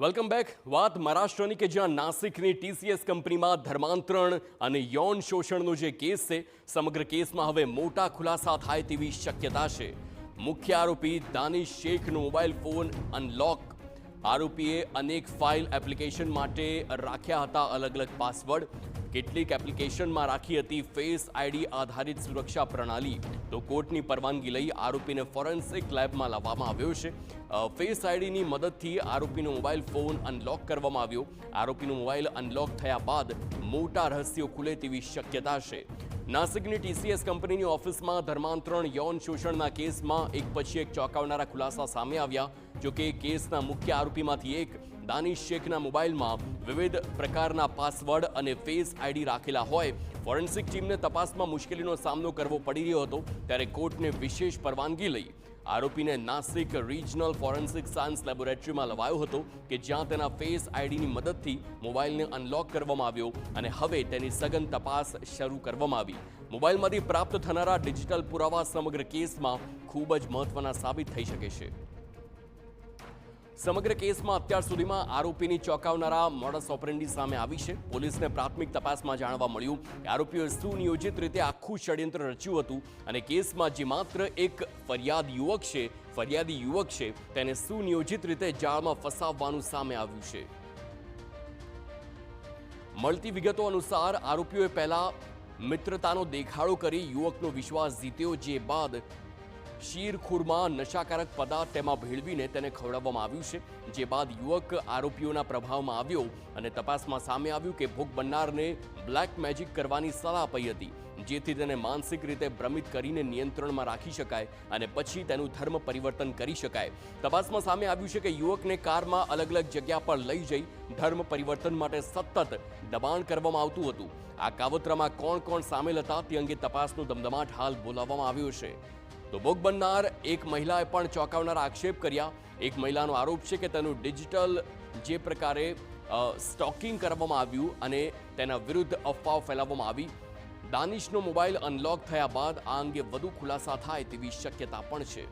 Welcome back. વાત મહારાષ્ટ્રની કે જ્યાં નાસિકની ટીસીએસ કંપનીમાં ધર્માંતરણ અને યૌન શોષણનો જે કેસ છે, સમગ્ર કેસમાં હવે મોટા ખુલાસા થાય તેવી શક્યતા છે. મુખ્ય આરોપી દાનિશ શેખનો મોબાઈલ ફોન અનલોક. આરોપીએ અનેક ફાઇલ એપ્લિકેશન માટે રાખ્યા હતા અલગ અલગ પાસવર્ડ. કેટલીક એપ્લિકેશનમાં રાખી હતી ફેસ આઈડી આધારિત સુરક્ષા પ્રણાલી. તો કોર્ટની પરવાનગી લઈ આરોપીને ફોરેન્સિક લેબમાં લાવવામાં આવ્યો છે. ફેસ આઈડીની મદદથી આરોપીનો મોબાઈલ ફોન અનલોક કરવામાં આવ્યો. આરોપીનો મોબાઈલ અનલોક થયા બાદ મોટા રહસ્યો ખુલે તેવી શક્યતા છે. નાસિકની ટીસીએસ કંપનીની ઓફિસમાં ધર્માંતરણ યૌન શોષણના કેસમાં એક પછી એક ચોંકાવનારા ખુલાસા સામે આવ્યા. જોકે કેસના મુખ્ય આરોપીમાંથી એક દાનિશ શેખના મોબાઈલમાં વિવિધ પ્રકારના પાસવર્ડ અને ફેસ આઈડી રાખેલા હોય. ફોરેન્સિક ટીમને તપાસમાં મુશ્કેલીનો સામનો કરવો પડી રહ્યો હતો, ત્યારે કોર્ટને વિશેષ પરવાનગી લઈ આરોપીને નાસિક રિજનલ ફોરેન્સિક સાયન્સ લેબોરેટરીમાં લવાયો હતો, કે જ્યાં તેના ફેસ આઈડીની મદદથી મોબાઈલને અનલોક કરવામાં આવ્યો અને હવે તેની સઘન તપાસ શરૂ કરવામાં આવી. મોબાઈલમાંથી પ્રાપ્ત થનારા ડિજિટલ પુરાવા સમગ્ર કેસમાં ખૂબ જ મહત્વના સાબિત થઈ શકે છે. સમગ્ર કેસમાં અત્યાર સુધીમાં આરોપીની ચોંકાવનારા મોડસ ઓપરેન્ડી સામે આવી છે. પોલીસને પ્રાથમિક તપાસમાં જાણવા મળ્યું કે આરોપીઓએ સુનિયોજિત રીતે આખું ષડયંત્ર રચ્યું હતું અને કેસમાં જે માત્ર એક ફરિયાદી યુવક છે તેને સુનિયોજિત રીતે જાળમાં ફસાવવાનું સામે આવ્યું છે. મળતી વિગતો અનુસાર આરોપીઓએ પહેલા મિત્રતાનો દેખાડો કરી યુવકનો વિશ્વાસ જીત્યો, જે બાદ શીરખુરમાં નશાકારક પદાર્થ તેમાં ભેળવીને તેને ખવડાવવામાં આવ્યું છે. જે બાદ યુવક આરોપીઓના પ્રભાવમાં આવ્યો અને તપાસમાં સામે આવ્યું કે ભોગ બનનારને બ્લેક મેજિક કરવાની સલાહ આપી હતી, જેથી તેને માનસિક રીતે ભ્રમિત કરીને નિયંત્રણમાં રાખી શકાય અને પછી તેનું ધર્મ પરિવર્તન કરી શકાય. તપાસમાં સામે આવ્યું છે કે યુવકને કારમાં અલગ અલગ જગ્યા પર લઈ જઈ ધર્મ પરિવર્તન માટે સતત દબાણ કરવામાં આવતું હતું. આ કાવતરામાં કોણ કોણ સામેલ હતા તે અંગે તપાસનો ધમધમાટ હાલ બોલાવવામાં આવ્યો છે. તો ભોગ બનનાર એક મહિલાએ પણ ચોંકાવનારા આક્ષેપ કર્યા. એક મહિલાનો આરોપ છે કે તેનું ડિજિટલ જે પ્રકારે સ્ટોકિંગ કરવામાં આવ્યું અને તેના વિરુદ્ધ અફવાઓ ફેલાવવામાં આવી. દાનિશનો મોબાઈલ અનલોક થયા બાદ આ અંગે વધુ ખુલાસા થાય તેવી શક્યતા પણ છે.